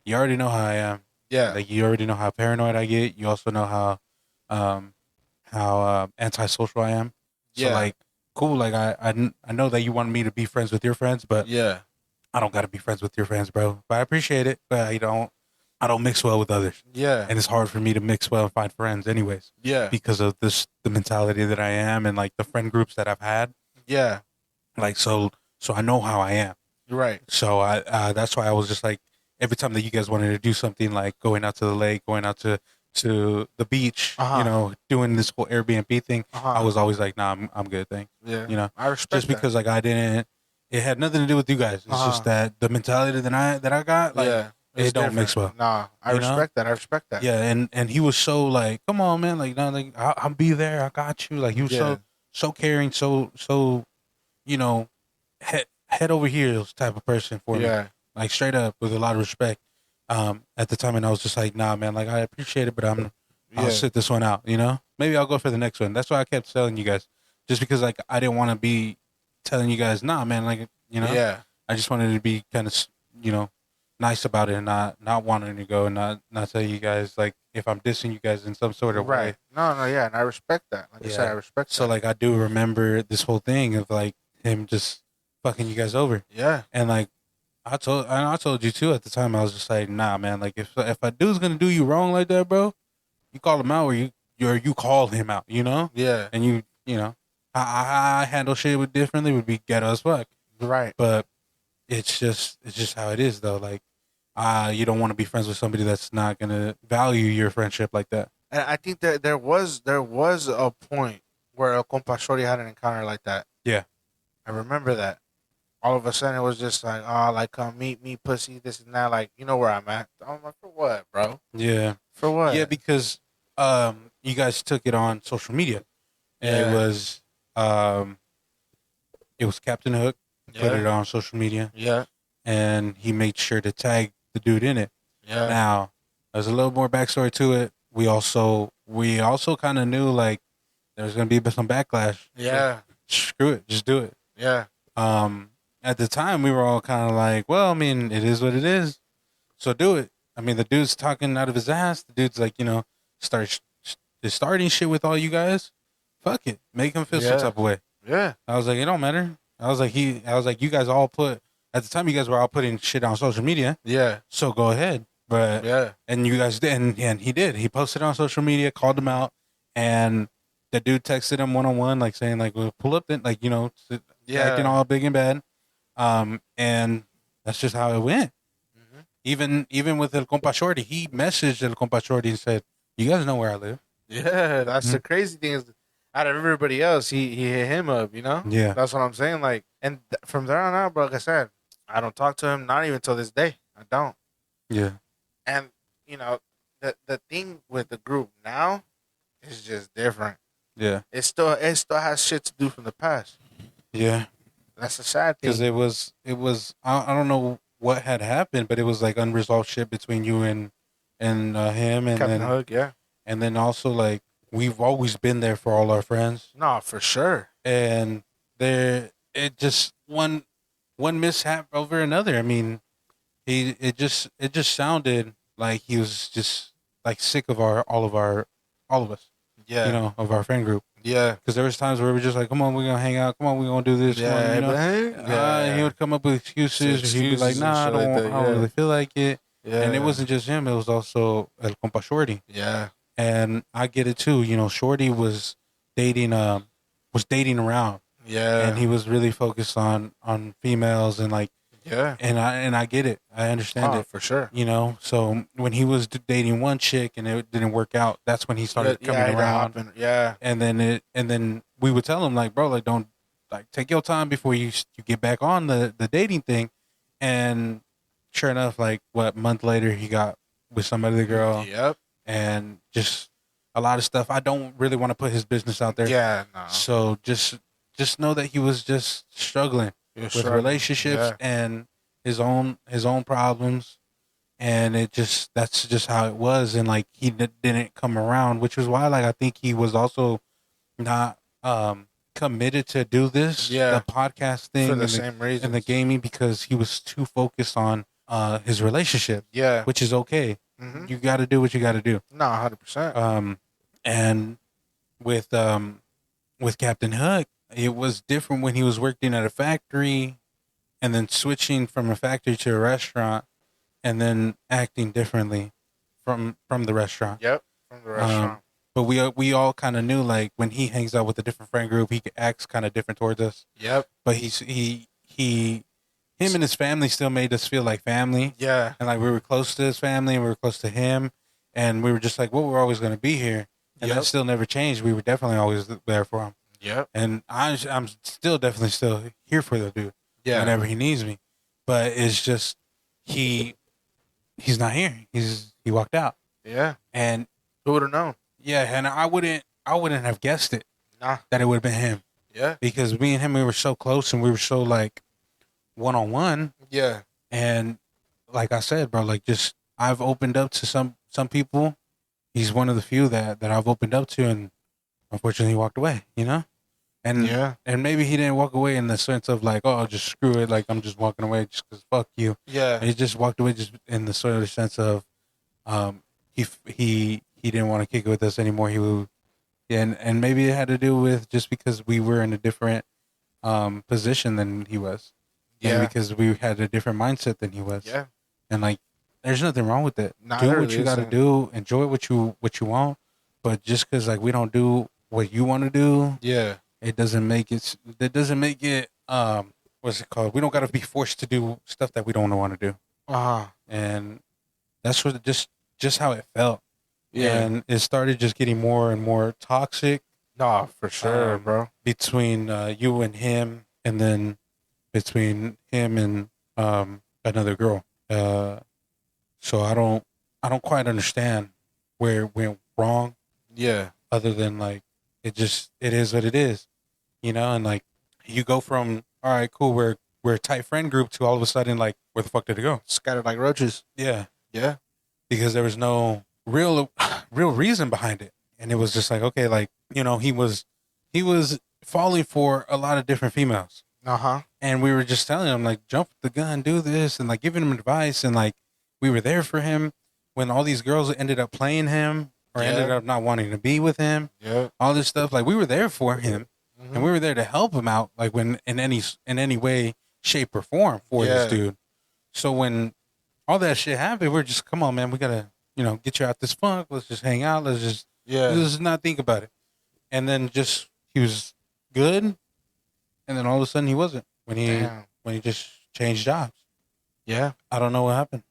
you already know how I am. Yeah. Like, you already know how paranoid I get. You also know how antisocial I am. So Yeah. like, cool. Like I know that you wanted me to be friends with your friends, but Yeah. I don't gotta be friends with your friends, bro. But I appreciate it. But I don't mix well with others, Yeah. and it's hard for me to mix well and find friends, anyways, Yeah. because of the mentality that I am and like the friend groups that I've had. Yeah. Like so I know how I am. You're right. So I that's why I was just like, every time that you guys wanted to do something, like going out to the lake, going out to the beach, doing this whole Airbnb thing, I was always like, nah, I'm good, thanks. Yeah. I respect Just because like it had nothing to do with you guys. It's just that the mentality that I got, like, yeah. it don't mix well. Nah, I You know? respect that. I respect that. Yeah, and he was so like, come on, man, like, no, like, I'll be there. I got you. Like, he was Yeah. so caring, so head over heels type of person for me. Yeah. Like, straight up, with a lot of respect. At the time, and I was just like, nah, man, like, I appreciate it, but I'll Yeah. sit this one out. Maybe I'll go for the next one. That's why I kept telling you guys, just because like I didn't want to be telling you guys, nah, man, like, Yeah. I just wanted to be kind of, nice about it and not wanting to go and not tell you guys, like, if I'm dissing you guys in some sort of Right. way. No, yeah, and I respect that. Like I said, Yeah. I respect So that. like I do remember this whole thing of like him just fucking you guys over, Yeah. and like I told you too at the time. I was just like, nah, man, like if a dude's gonna do you wrong like that, bro, you call him out, or you call him out, Yeah. and I handle shit with differently, would be ghetto as fuck. Right. But it's just how it is, though. Like, you don't want to be friends with somebody that's not gonna value your friendship like that. And I think that there was a point where El Compa Shorty had an encounter like that. Yeah. I remember that. All of a sudden, it was just like, oh, like, come meet me, pussy, this and that. Like, you know where I'm at. I'm like, for what, bro? Yeah, For what? yeah, because you guys took it on social media, and Yeah. it was Captain Hook put it on social media, Yeah. and he made sure to tag the dude in it. Yeah. Now, there's a little more backstory to it. we also kind of knew like there was gonna be some backlash. Yeah. Screw it, just do it. Yeah. At the time we were all kind of like, well, I mean, it is what it is, so do it. I mean, the dude's talking out of his ass. The dude's like, starting shit with all you guys. Fuck it, make him feel some type of way. Yeah. I was like, it don't matter. I was like, you guys all put at the time. You guys were all putting shit on social media. Yeah. So go ahead. But and you guys did, and he did. He posted on social media, called him out, and the dude texted him 1-on-1, like saying like, "Well, pull up," then like acting all big and bad. And that's just how it went. Mm-hmm. Even with El Compa Shorty, he messaged El Compa Shorty and said, "You guys know where I live." Yeah, that's the crazy thing is, out of everybody else, he hit him up. Yeah, that's what I'm saying. Like, and from there on out, bro, like I said, I don't talk to him. Not even till this day, I don't. Yeah. And the thing with the group now is just different. Yeah. It still has shit to do from the past. Yeah. That's the sad thing. Because it was I don't know what had happened, but it was like unresolved shit between you and him, and Captain then Hook, yeah. And then also like we've always been there for all our friends. No, for sure. And it just one mishap over another. I mean, it just sounded like he was just like sick of all of us. Yeah. Of our friend group. Yeah. Because there was times where we were just like, come on, we're going to hang out. Come on, we're going to do this. Yeah. He would come up with excuses. Or he'd be like, nah, I don't really feel like it. Yeah. And it wasn't just him. It was also El Compa Shorty. Yeah. And I get it too. Shorty was dating around. Yeah. And he was really focused on females and like, yeah. And I get it. I understand it for sure. So when he was dating one chick and it didn't work out, that's when he started coming around. And then we would tell him like, bro, like don't like take your time before you get back on the dating thing. And sure enough, like what month later he got with some other girl. Yep. And just a lot of stuff. I don't really want to put his business out there. Yeah. No. So just know that he was just struggling with relationships and his own problems, and that's just how it was. And like he didn't come around, which was why like I think he was also not committed to do this the podcast thing for the same reason, and the gaming, because he was too focused on his relationship. Yeah, which is okay. Mm-hmm. You got to do what you got to do. No, 100%. And with Captain Hook, it was different when he was working at a factory and then switching from a factory to a restaurant and then acting differently from the restaurant. Yep, from the restaurant. But we all kind of knew like when he hangs out with a different friend group, he acts kind of different towards us. Yep. But him and his family still made us feel like family. Yeah. And like we were close to his family and we were close to him. And we were just like, well, we're always going to be here. And that still never changed. We were definitely always there for him. Yep. And I'm still definitely here for the dude. Yeah. Whenever he needs me. But it's just he's not here. He walked out. Yeah. And who would have known? Yeah, and I wouldn't have guessed it. Nah. That it would have been him. Yeah. Because me and him, we were so close and we were so like 1-on-1. Yeah. And like I said, bro, like just I've opened up to some people. He's one of the few that I've opened up to, and unfortunately he walked away, And and maybe he didn't walk away in the sense of like, oh, just screw it, like I'm just walking away just because fuck you. Yeah. And he just walked away just in the sort of sense of he didn't want to kick it with us anymore. He would, and maybe it had to do with just because we were in a different position than he was. Yeah. And because we had a different mindset than he was. Yeah. And like there's nothing wrong with it. Nah, do what you got to do. Enjoy what you want. But just because like we don't do what you want to do, it doesn't make it. That doesn't make it. What's it called? We don't got to be forced to do stuff that we don't want to do. And that's what just how it felt. Yeah. And it started just getting more and more toxic. Nah, for sure, bro. Between you and him, and then between him and another girl. So I don't quite understand where it went wrong. Yeah. Other than like it is what it is, and like you go from all right, cool, we're a tight friend group to all of a sudden like where the fuck did it go? Scattered like roaches. Yeah. Yeah. Because there was no real real reason behind it. And it was just like, okay, like, he was falling for a lot of different females. And we were just telling him, like, jump the gun, do this, and like giving him advice, and like we were there for him when all these girls ended up playing him or ended up not wanting to be with him. All this stuff, like we were there for him, and we were there to help him out, like when in any way, shape, or form for this dude. So when all that shit happened, we're just, come on, man, we gotta get you out this funk. Let's just hang out. Let's just not think about it. And then just he was good, and then all of a sudden he wasn't when he just changed jobs. Yeah, I don't know what happened.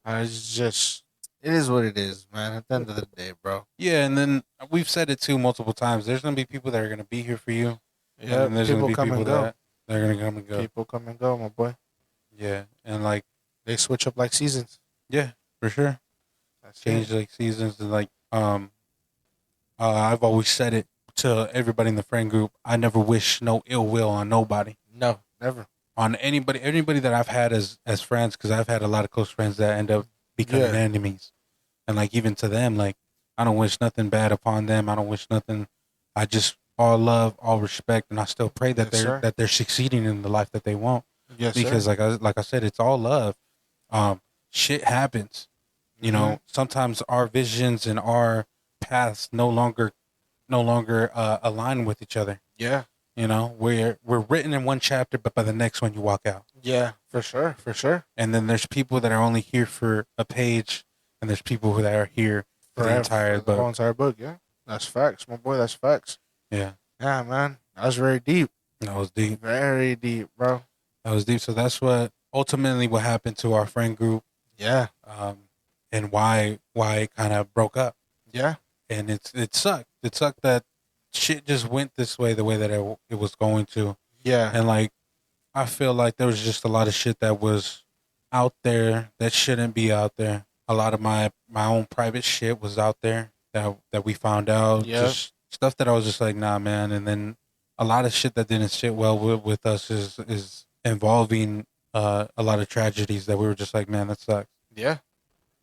It's just, it is what it is, man. At the end of the day, bro. Yeah, and then we've said it too multiple times. There's gonna be people that are gonna be here for you. Yeah, and there's people gonna be come people and go. that they're gonna come and go. People come and go, my boy. Yeah, and like they switch up like seasons. Yeah, for sure. Change like seasons, and like I've always said it to everybody in the friend group. I never wish no ill will on nobody. No, never. On anybody that I've had as friends, because I've had a lot of close friends that end up becoming enemies, and like even to them, like I don't wish nothing bad upon them. I don't wish nothing. I just all love, all respect, and I still pray that they're succeeding in the life that they want. Yes, because like I said, it's all love. Shit happens. Sometimes our visions and our paths no longer align with each other. Yeah. We're written in one chapter, but by the next one you walk out. Yeah, for sure. And then there's people that are only here for a page, and there's people that are here for the entire book. The whole entire book, yeah. That's facts, my boy. That's facts. Yeah. Yeah, man. That was very deep. That was deep. Very deep, bro. That was deep. So that's what happened to our friend group. Yeah. And why it kind of broke up. Yeah. And it sucked. It sucked that shit just went this way, the way that it was going to. Yeah. And like, I feel like there was just a lot of shit that was out there that shouldn't be out there. A lot of my own private shit was out there that we found out. Yeah. Just stuff that I was just like, nah, man. And then a lot of shit that didn't sit well with us is involving a lot of tragedies that we were just like, man, that sucks. Yeah.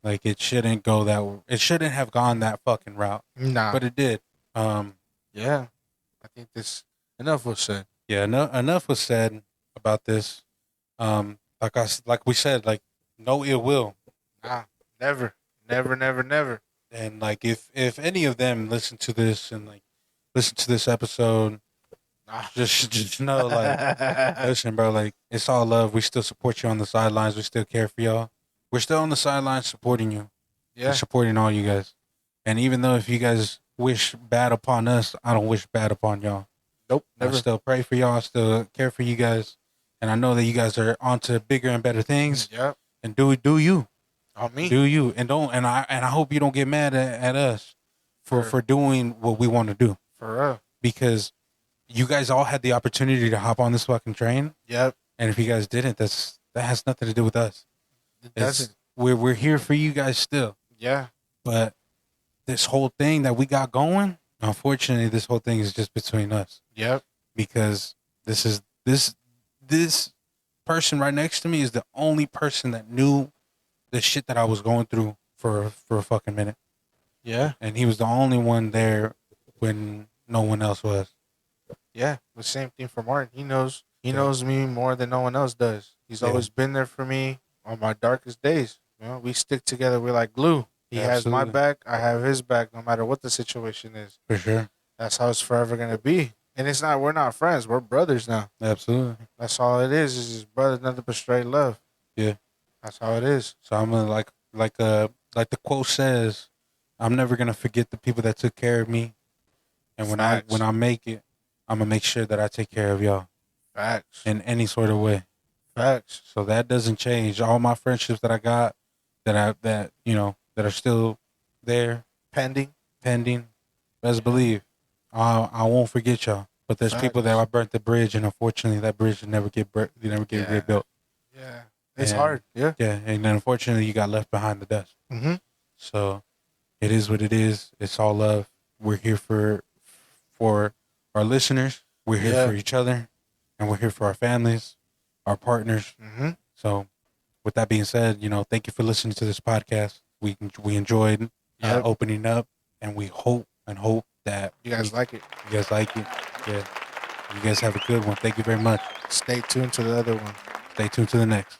Like it shouldn't have gone that fucking route. Nah. But it did. Yeah. I think enough was said. Yeah, enough was said about this. Like we said, like no ill will. Nah, never. And like if any of them listen to this and like listen to this episode, just know, like, listen, bro, like it's all love. We still support you on the sidelines. We still care for y'all. We're still on the sidelines supporting you. Yeah, we're supporting all you guys. And even though if you guys wish bad upon us, I don't wish bad upon y'all. Nope, never. I still pray for y'all. I still care for you guys. And I know that you guys are on to bigger and better things. Yep. And do you. On me. Do you. And I hope you don't get mad at us for doing what we want to do. For real. Because you guys all had the opportunity to hop on this fucking train. Yep. And if you guys didn't, that has nothing to do with us. It doesn't. We're here for you guys still. Yeah. But this whole thing that we got going, unfortunately, this whole thing is just between us. Yep. Because this person right next to me is the only person that knew the shit that I was going through for a fucking minute. Yeah. And he was the only one there when no one else was. Yeah. The same thing for Martin. He knows me more than no one else does. He's always been there for me on my darkest days. We stick together. We're like glue. He has my back. I have his back, no matter what the situation is. For sure. That's how it's forever going to be. And we're not friends. We're brothers now. Absolutely. That's all it is. It's just brothers, nothing but straight love. Yeah. That's how it is. So I'm gonna like the quote says, I'm never gonna forget the people that took care of me. And when I make it, I'm gonna make sure that I take care of y'all. Facts. In any sort of way. Facts. So that doesn't change. All my friendships that I got that are still there. Pending. Best believe. I won't forget y'all. But there's people that I burnt the bridge, and unfortunately that bridge never get rebuilt. Yeah. It's hard. Yeah. Yeah. And then unfortunately you got left behind the dust. Mm-hmm. So it is what it is. It's all love. We're here for our listeners. We're here for each other. And we're here for our families, our partners. Mm-hmm. So with that being said, thank you for listening to this podcast. We enjoyed opening up and we hope that You guys like it. you guys like it. Yeah. You guys have a good one. Thank you very much. Stay tuned to the other one. Stay tuned to the next.